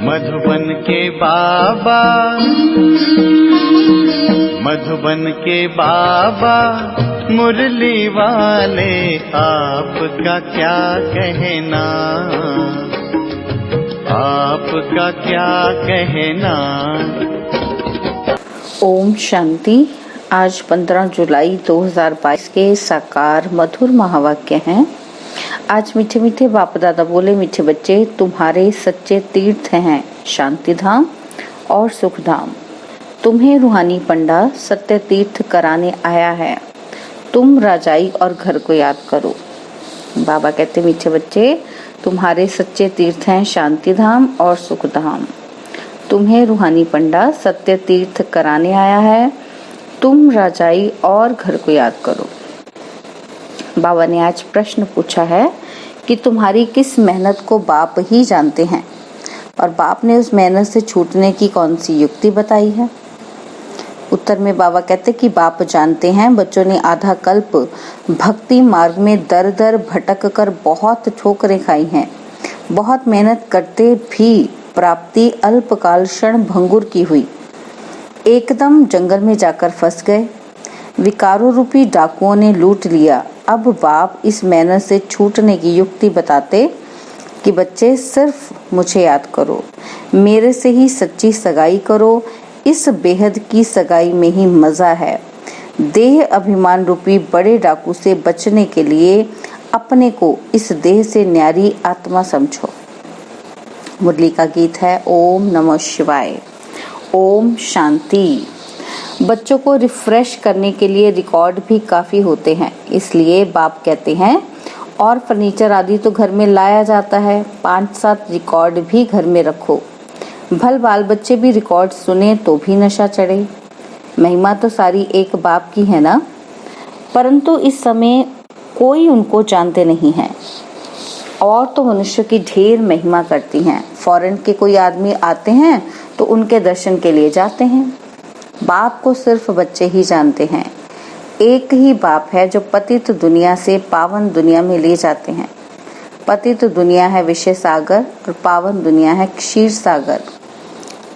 मधुबन के बाबा, मधुबन के बाबा मुरली वाले, आपका क्या कहना, आपका क्या कहना। ओम शांति। आज 15 जुलाई 2022 के साकार मधुर महावाक्य हैं। आज मीठे मीठे बाप दादा बोले, मीठे बच्चे, तुम्हारे सच्चे तीर्थ हैं शांति धाम और सुख धाम। तुम्हें रूहानी पंडा सत्य तीर्थ कराने आया है। तुम राजाई और घर को याद करो। बाबा कहते, मीठे बच्चे, तुम्हारे सच्चे तीर्थ हैं शांति धाम और सुख धाम। तुम्हें रूहानी पंडा सत्य तीर्थ कराने आया है। तुम राजाई और घर को याद करो। बाबा ने आज प्रश्न पूछा है कि तुम्हारी किस मेहनत को बाप ही जानते हैं, और बाप ने उस मेहनत से छूटने की कौन सी युक्ति बताई है। उत्तर में बाबा कहते कि बाप जानते हैं बच्चों ने आधा कल्प भक्ति मार्ग में दर दर भटक कर बहुत ठोकरें खाई हैं। बहुत मेहनत करते भी प्राप्ति अल्पकाल क्षण भंगुर की हुई। एकदम जंगल में जाकर फंस गए। विकारों रूपी डाकुओं ने लूट लिया। अब बाप इस मेहनत से छूटने की युक्ति बताते कि बच्चे, सिर्फ मुझे याद करो, मेरे से ही सच्ची सगाई करो। इस बेहद की सगाई में ही मजा है। देह अभिमान रूपी बड़े डाकू से बचने के लिए अपने को इस देह से न्यारी आत्मा समझो। मुरली का गीत है ओम नमः शिवाय। ओम शांति। बच्चों को रिफ्रेश करने के लिए रिकॉर्ड भी काफी होते हैं, इसलिए बाप कहते हैं और फर्नीचर आदि तो घर में लाया जाता है, 5-7 रिकॉर्ड भी घर में रखो। भल बाल बच्चे भी रिकॉर्ड सुने तो भी नशा चढ़े। महिमा तो सारी एक बाप की है ना, परंतु इस समय कोई उनको जानते नहीं है। और तो मनुष्य की ढेर महिमा करती हैं। फॉरेन के कोई आदमी आते हैं तो उनके दर्शन के लिए जाते हैं। बाप को सिर्फ बच्चे ही जानते हैं। एक ही बाप है जो पतित दुनिया से पावन दुनिया में ले जाते हैं। पतित दुनिया है विषय सागर और पावन दुनिया है क्षीर सागर।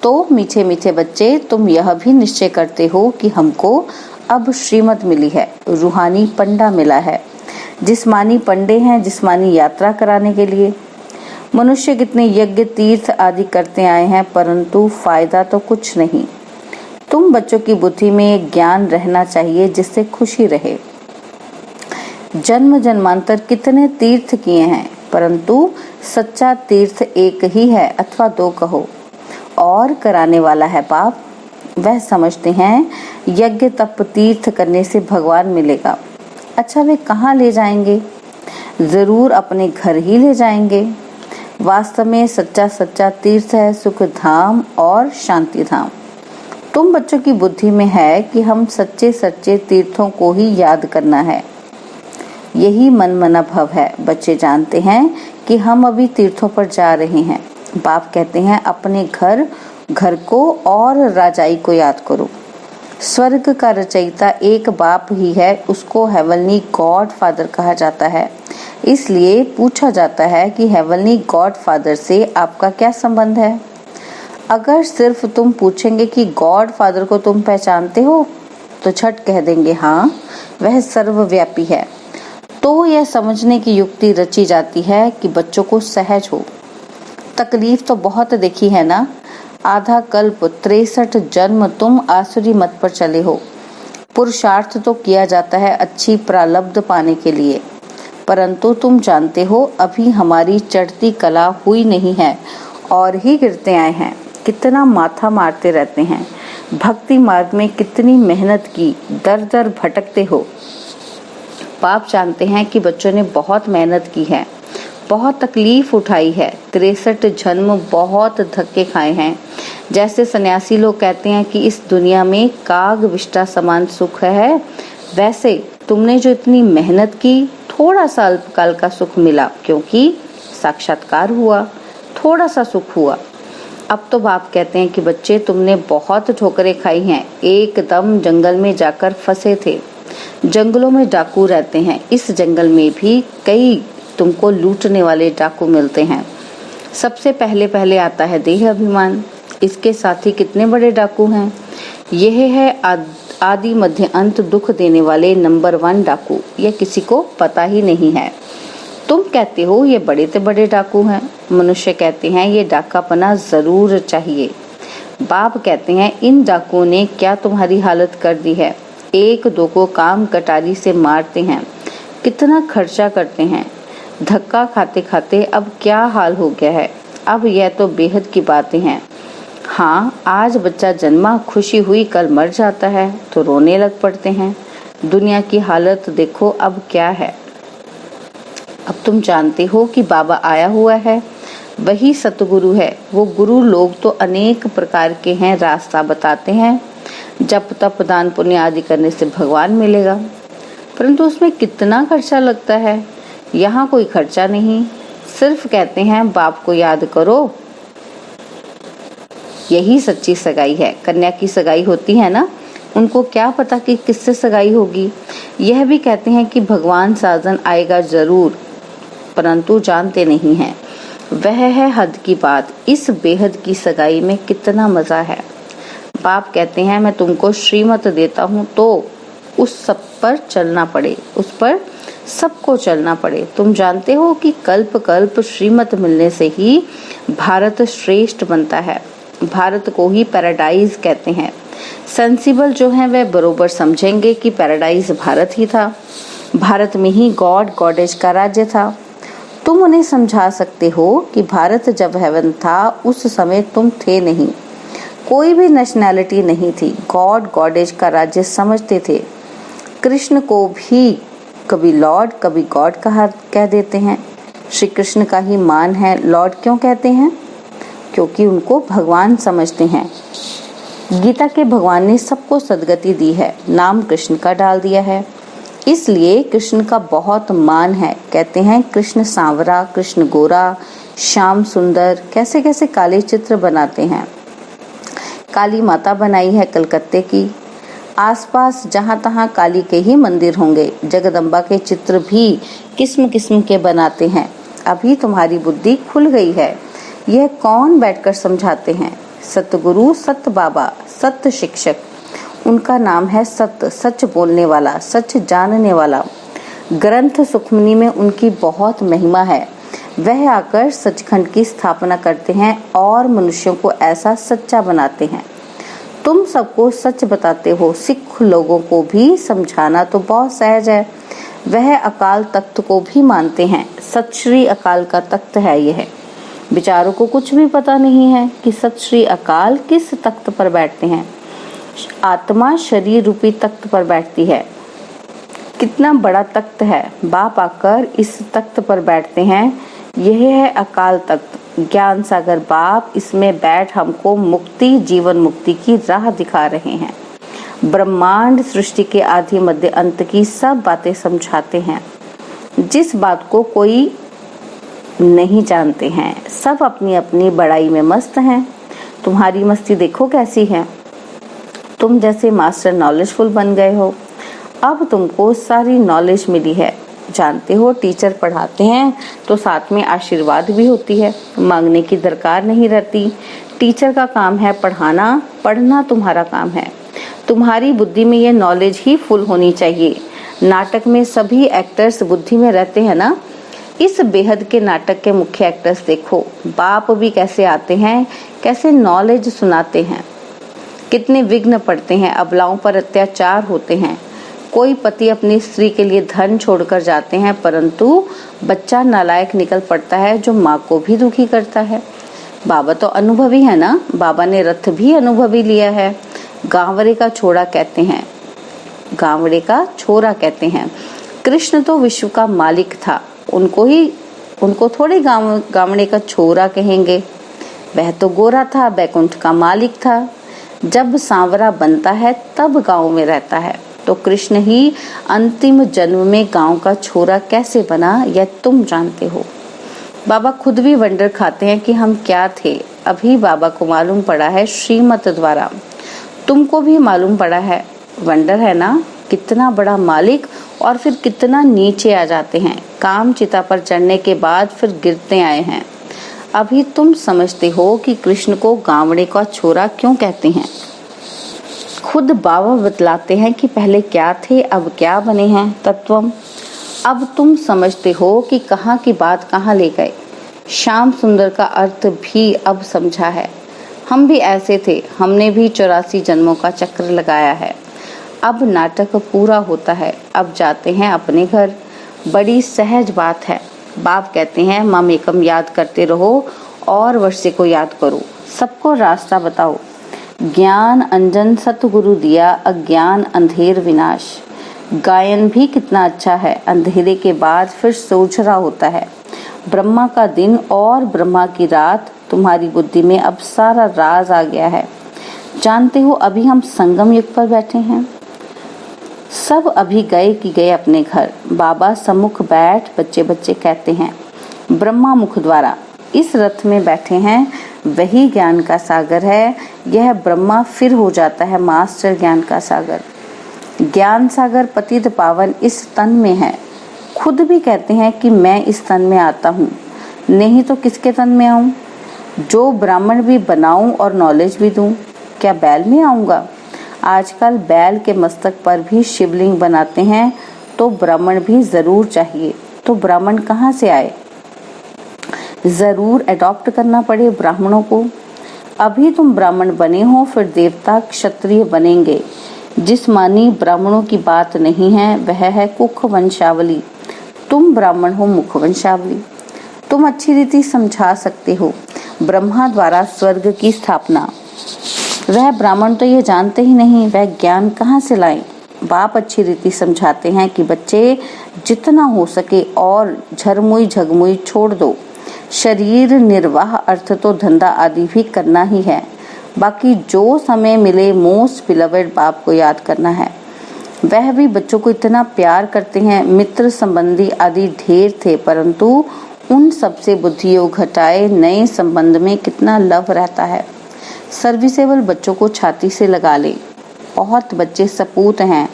तो मीठे मीठे बच्चे, तुम यह भी निश्चय करते हो कि हमको अब श्रीमत मिली है, रूहानी पंडा मिला है। जिस्मानी पंडे हैं जिस्मानी यात्रा कराने के लिए। मनुष्य कितने यज्ञ तीर्थ आदि करते आए हैं, परंतु फायदा तो कुछ नहीं। तुम बच्चों की बुद्धि में ज्ञान रहना चाहिए जिससे खुशी रहे। जन्म जन्मांतर कितने तीर्थ किए हैं, परंतु सच्चा तीर्थ एक ही है अथवा 2 कहो, और कराने वाला है बाप। वह समझते हैं यज्ञ तप तीर्थ करने से भगवान मिलेगा। अच्छा, वे कहाँ ले जाएंगे? जरूर अपने घर ही ले जाएंगे। वास्तव में सच्चा तीर्थ है सुख धाम और शांति धाम। तुम बच्चों की बुद्धि में है कि हम सच्चे तीर्थों को ही याद करना है। यही मन मना भव है। बच्चे जानते हैं कि हम अभी तीर्थों पर जा रहे हैं। बाप कहते हैं अपने घर को और राजाई को याद करो। स्वर्ग का रचयिता एक बाप ही है, उसको हेवनली गॉड फादर कहा जाता है। इसलिए पूछा जाता है कि हेवनली गॉड फादर से आपका क्या संबंध है। अगर सिर्फ तुम पूछेंगे कि गॉड फादर को तुम पहचानते हो, तो झट कह देंगे हाँ, वह सर्वव्यापी है। तो यह समझने की युक्ति रची जाती है कि बच्चों को सहज हो। तकलीफ तो बहुत देखी है ना। आधा कल्प 63 जन्म तुम आसुरी मत पर चले हो। पुरुषार्थ तो किया जाता है अच्छी प्रारब्ध पाने के लिए, परंतु तुम जानते हो अभी हमारी चढ़ती कला हुई नहीं है और ही गिरते आए हैं। कितना माथा मारते रहते हैं। भक्ति मार्ग में कितनी मेहनत की, दर दर भटकते हो। बाप जानते हैं कि बच्चों ने बहुत मेहनत की है, बहुत तकलीफ उठाई है। 63 जन्म बहुत धक्के खाए हैं। जैसे सन्यासी लोग कहते हैं कि इस दुनिया में काग विष्टा समान सुख है, वैसे तुमने जो इतनी मेहनत की, थोड़ा सा अल्पकाल का सुख मिला, क्योंकि साक्षात्कार हुआ, थोड़ा सा सुख हुआ। अब तो बाप कहते हैं कि बच्चे, तुमने बहुत ठोकरें खाई हैं। एकदम जंगल में जाकर फंसे थे। जंगलों में डाकू रहते हैं। इस जंगल में भी कई तुमको लूटने वाले डाकू मिलते हैं। सबसे पहले पहले आता है देह अभिमान। इसके साथी कितने बड़े डाकू हैं। यह है आदि मध्य अंत दुख देने वाले नंबर 1 डाकू। यह किसी को पता ही नहीं है। तुम कहते हो ये बड़े से बड़े डाकू हैं। मनुष्य कहते हैं ये डाकापना जरूर चाहिए। बाप कहते हैं इन डाकुओं ने क्या तुम्हारी हालत कर दी है। एक दो को काम कटारी से मारते हैं, कितना खर्चा करते हैं। धक्का खाते खाते अब क्या हाल हो गया है। अब यह तो बेहद की बातें हैं। हाँ, आज बच्चा जन्मा, खुशी हुई, कल मर जाता है तो रोने लग पड़ते हैं। दुनिया की हालत देखो अब क्या है। अब तुम जानते हो कि बाबा आया हुआ है, वही सतगुरु है। वो गुरु लोग तो अनेक प्रकार के हैं, रास्ता बताते हैं। जप तप दान पुण्य आदि करने से भगवान मिलेगा, परंतु उसमें कितना खर्चा लगता है। यहाँ कोई खर्चा नहीं, सिर्फ कहते हैं बाप को याद करो। यही सच्ची सगाई है। कन्या की सगाई होती है ना, उनको क्या पता कि किससे सगाई होगी। यह भी कहते हैं कि भगवान साजन आएगा जरूर, परंतु जानते नहीं हैं। वह है हद की बात। इस बेहद की सगाई में कितना मजा है। बाप कहते हैं मैं तुमको श्रीमत देता हूँ तो उस सब पर चलना पड़े, उस पर सबको चलना पड़े। तुम जानते हो कि कल्प कल्प श्रीमत मिलने से ही भारत श्रेष्ठ बनता है। भारत को ही पैराडाइज कहते हैं। सेंसिबल जो हैं वह बरोबर समझेंगे कि पैराडाइज भारत ही था। भारत में ही गॉड गॉडेज का राज्य था। तुम उन्हें समझा सकते हो कि भारत जब हेवन था उस समय तुम थे नहीं, कोई भी नेशनैलिटी नहीं थी। गॉड गॉडेज का राज्य समझते थे। कृष्ण को भी कभी लॉर्ड कभी गॉड कह देते हैं। श्री कृष्ण का ही मान है, लॉर्ड क्यों कहते हैं? क्योंकि उनको भगवान समझते हैं। गीता के भगवान ने सबको सद्गति दी है, नाम कृष्ण का डाल दिया है, इसलिए कृष्ण का बहुत मान है। कहते हैं कृष्ण सांवरा, कृष्ण गोरा, श्याम सुंदर, कैसे कैसे काले चित्र बनाते हैं। काली माता बनाई है कलकत्ते की। आसपास जहाँ तहाँ काली के ही मंदिर होंगे। जगदम्बा के चित्र भी किस्म किस्म के बनाते हैं। अभी तुम्हारी बुद्धि खुल गई है। यह कौन बैठकर समझाते हैं? सतगुरु, सत बाबा, सत्य शिक्षक। उनका नाम है सत्य, सच बोलने वाला, सच जानने वाला। ग्रंथ सुखमनी में उनकी बहुत महिमा है। वह आकर सचखंड की स्थापना करते हैं और मनुष्यों को ऐसा सच्चा बनाते हैं। तुम सबको सच बताते हो। सिख लोगों को भी समझाना तो बहुत सहज है। वह अकाल तख्त को भी मानते हैं। सत श्री अकाल का तख्त है यह। बेचारों को कुछ भी पता नहीं है कि सत श्री अकाल किस तख्त पर बैठते हैं। आत्मा शरीर रूपी तख्त पर बैठती है। कितना बड़ा तख्त है। बाप आकर इस तख्त पर बैठते हैं। यह है अकाल तख्त। ज्ञान सागर बाप इसमें बैठ हमको मुक्ति, जीवन मुक्ति की राह दिखा रहे हैं। ब्रह्मांड सृष्टि के आदि मध्य अंत की सब बातें समझाते हैं। जिस बात को कोई नहीं जानते हैं, सब अपनी अपनी बड़ाई में मस्त हैं। तुम्हारी मस्ती देखो कैसी है। तुम जैसे मास्टर नॉलेजफुल बन गए हो। अब तुमको सारी नॉलेज मिली है। जानते हो टीचर पढ़ाते हैं तो साथ में आशीर्वाद भी होती है। मांगने की दरकार नहीं रहती। टीचर का काम है पढ़ाना, पढ़ना तुम्हारा काम है। तुम्हारी बुद्धि में ये नॉलेज ही फुल होनी चाहिए। नाटक में सभी एक्टर्स बुद्धि में रहते हैं ना। इस बेहद के नाटक के मुख्य एक्टर्स देखो। बाप भी कैसे आते हैं, कैसे नॉलेज सुनाते हैं। कितने विघ्न पड़ते हैं, अबलाओं पर अत्याचार होते हैं। कोई पति अपनी स्त्री के लिए धन छोड़कर जाते हैं, परंतु बच्चा नालायक निकल पड़ता है जो माँ को भी दुखी करता है। बाबा तो अनुभवी है ना। बाबा ने रथ भी अनुभवी लिया है। गांवरे का छोरा कहते हैं, गांवरे का छोरा कहते हैं। कृष्ण तो विश्व का मालिक था। उनको थोड़े गांवड़े का छोरा कहेंगे। वह तो गोरा था, बैकुंठ का मालिक था। जब सांवरा बनता है तब गांव में रहता है। तो कृष्ण ही अंतिम जन्म में गांव का छोरा कैसे बना, यह तुम जानते हो। बाबा खुद भी वंडर खाते हैं कि हम क्या थे। अभी बाबा को मालूम पड़ा है श्रीमत द्वारा। तुमको भी मालूम पड़ा है। वंडर है ना, कितना बड़ा मालिक और फिर कितना नीचे आ जाते हैं। काम चिता पर चढ़ने के बाद फिर गिरते आए हैं। अभी तुम समझते हो कि कृष्ण को गावड़े का छोरा क्यों कहते हैं। खुद बाबा बतलाते हैं कि पहले क्या थे अब क्या बने हैं। तत्वम। अब तुम समझते हो कि कहाँ की बात कहाँ ले गए। श्याम सुंदर का अर्थ भी अब समझा है। हम भी ऐसे थे, हमने भी 84 जन्मों का चक्र लगाया है। अब नाटक पूरा होता है, अब जाते हैं अपने घर। बड़ी सहज बात है। बाप कहते हैं मम एकम याद करते रहो और वर्षे को याद करो, सबको रास्ता बताओ। ज्ञान अंजन सतगुरु दिया, अज्ञान अंधेर विनाश। गायन भी कितना अच्छा है, अंधेरे के बाद फिर सोझरा होता है। ब्रह्मा का दिन और ब्रह्मा की रात, तुम्हारी बुद्धि में अब सारा राज आ गया है। जानते हो अभी हम संगम युग पर बैठे हैं। सब अभी गए कि गए अपने घर। बाबा सम्मुख बैठ बच्चे बच्चे कहते हैं। ब्रह्मा मुख द्वारा इस रथ में बैठे हैं, वही ज्ञान का सागर है। यह ब्रह्मा फिर हो जाता है मास्टर ज्ञान का सागर। ज्ञान सागर पतित पावन इस तन में है। खुद भी कहते हैं कि मैं इस तन में आता हूँ, नहीं तो किसके तन में आऊँ। जो ब्राह्मण भी बनाऊं और नॉलेज भी दूं, क्या बैल में आऊँगा। आजकल बैल के मस्तक पर भी शिवलिंग बनाते हैं, तो ब्राह्मण भी जरूर चाहिए। तो ब्राह्मण कहाँ से आए। जरूर अडॉप्ट करना पड़े ब्राह्मणों को। अभी तुम ब्राह्मण बने हो, फिर देवता क्षत्रिय बनेंगे। जिस्मानी ब्राह्मणों की बात नहीं है, वह है कुख वंशावली। तुम ब्राह्मण हो मुख वंशावली। तुम अच्छी रीति समझा सकते हो ब्रह्मा द्वारा स्वर्ग की स्थापना। वह ब्राह्मण तो ये जानते ही नहीं, वह ज्ञान कहाँ से लाएं। बाप अच्छी रीति समझाते हैं कि बच्चे जितना हो सके और झरमुई झगमुई छोड़ दो। शरीर निर्वाह अर्थ तो धंधा आदि भी करना ही है। बाकी जो समय मिले मोस्ट बिलवेड बाप को याद करना है। वह भी बच्चों को इतना प्यार करते हैं। मित्र संबंधी आदि ढेर थे, परंतु उन सबसे बुद्धि योग घटाए नए संबंध में कितना लव रहता है। सर्विसेबल बच्चों को छाती से लगा ले। बहुत बच्चे सपूत हैं,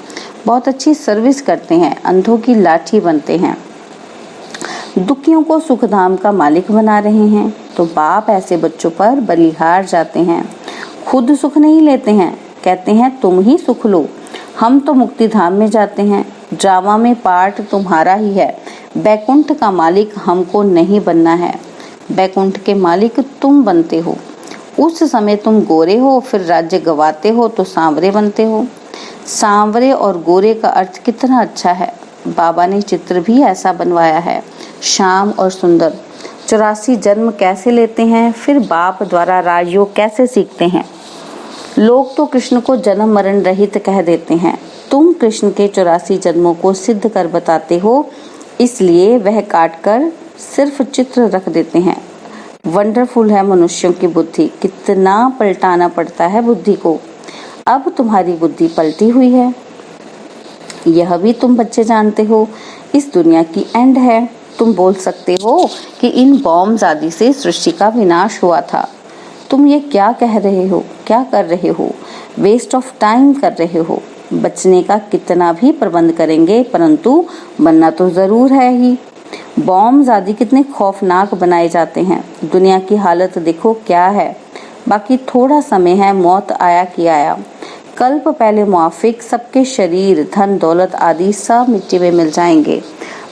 बहुत अच्छी सर्विस करते हैं, अंधों की लाठी बनते हैं, दुखियों को सुखधाम का मालिक बना रहे हैं। तो बाप ऐसे बच्चों पर बलिहार जाते हैं। खुद सुख नहीं लेते हैं, कहते हैं तुम ही सुख लो, हम तो मुक्ति धाम में जाते हैं। ड्रामा में पार्ट तुम्हारा ही है। बैकुंठ का मालिक हमको नहीं बनना है, बैकुंठ के मालिक तुम बनते हो। उस समय तुम गोरे हो, फिर राज्य गवाते हो तो सांवरे बनते हो। सांवरे और गोरे का अर्थ कितना अच्छा है। बाबा ने चित्र भी ऐसा बनवाया है, श्याम और सुंदर। 84 जन्म कैसे लेते हैं, फिर बाप द्वारा राजयोग कैसे सीखते हैं। लोग तो कृष्ण को जन्म मरण रहित कह देते हैं। तुम कृष्ण के 84 जन्मों को सिद्ध कर बताते हो, इसलिए वह काट कर सिर्फ चित्र रख देते हैं। वंडरफुल है मनुष्यों की बुद्धि, कितना पलटाना पड़ता है बुद्धि को। अब तुम्हारी बुद्धि पलटी हुई है, यह भी तुम बच्चे जानते हो। इस दुनिया की एंड है। तुम बोल सकते हो कि इन बॉम्ब्स आदि से सृष्टि का विनाश हुआ था। तुम ये क्या कह रहे हो, क्या कर रहे हो, वेस्ट ऑफ टाइम कर रहे हो। बचने का कितना भी प्रबंध करेंगे, परंतु बनना तो जरूर है ही। बॉम्ब्स आदि कितने खौफनाक बनाए जाते हैं। दुनिया की हालत देखो क्या है। बाकी थोड़ा समय है, मौत आया कि आया। कल्प पहले मुआफिक सबके शरीर धन दौलत आदि सब मिट्टी में मिल जाएंगे।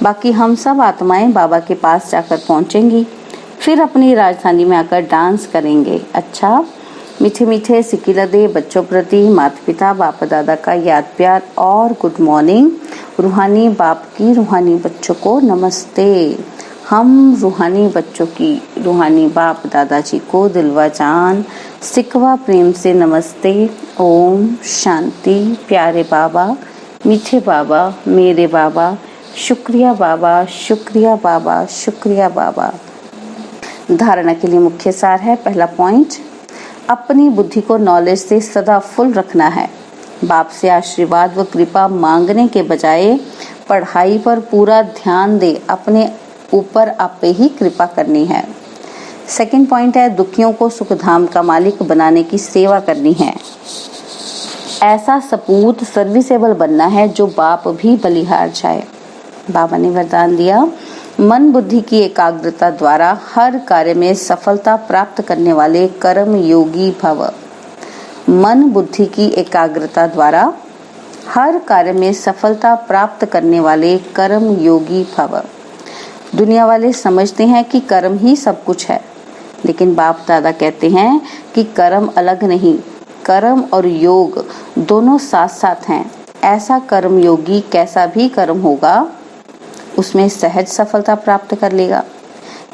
बाकी हम सब आत्माएं बाबा के पास जाकर पहुंचेंगी, फिर अपनी राजधानी में आकर डांस करेंगे। अच्छा, मीठे मीठे सिकिलदे बच्चों प्रति माता पिता बाप दादा का याद प्यार और गुड मॉर्निंग। रूहानी बाप की रूहानी बच्चों को नमस्ते। हम रूहानी बच्चों की रूहानी बाप दादाजी को दिलवा जान सिकवा प्रेम से नमस्ते। ओम शांति। प्यारे बाबा, मीठे बाबा, मेरे बाबा, शुक्रिया बाबा, शुक्रिया बाबा, शुक्रिया बाबा। धारणा के लिए मुख्य सार है। पहला पॉइंट, अपनी बुद्धि को नॉलेज से सदा फुल रखना है। बाप से आशीर्वाद व कृपा मांगने के बजाय पढ़ाई पर पूरा ध्यान दे, अपने ऊपर आपे ही कृपा करनी है। सेकंड पॉइंट है, दुखियों को सुखधाम का मालिक बनाने की सेवा करनी है। ऐसा सपूत सर्विसेबल बनना है जो बाप भी बलिहार जाए। बाबा ने वरदान दिया मन बुद्धि की एकाग्रता द्वारा हर कार्य में सफलता प्राप्त करने वाले कर्म योगी भव। मन बुद्धि की एकाग्रता द्वारा हर कार्य में सफलता प्राप्त करने वाले कर्म योगी भव। दुनिया वाले समझते हैं कि कर्म ही सब कुछ है, लेकिन बाप दादा कहते हैं कि कर्म अलग नहीं, कर्म और योग दोनों साथ साथ हैं। ऐसा कर्म योगी कैसा भी कर्म होगा उसमें सहज सफलता प्राप्त कर लेगा।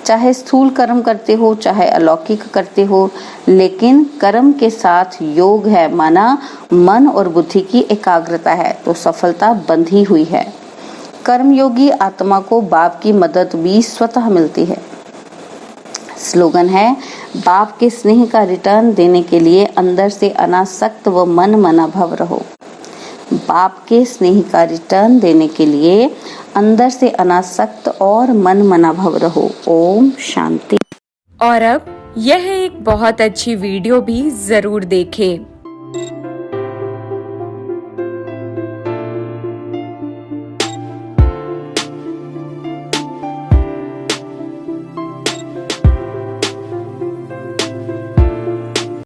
चाहे स्थूल कर्म करते हो, चाहे अलौकिक करते हो, लेकिन कर्म के साथ योग है, माना मन और बुद्धि की एकाग्रता है, तो सफलता बंधी हुई है। कर्मयोगी आत्मा को बाप की मदद भी स्वतः मिलती है। स्लोगन है, बाप के स्नेह का रिटर्न देने के लिए अंदर से अनासक्त व मन मना भव रहो। बाप के स्नेह का रिटर्न देने के लिए अंदर से अनासक्त और मन मना भव रहो। ओम शांति। और अब यह एक बहुत अच्छी वीडियो भी जरूर देखें।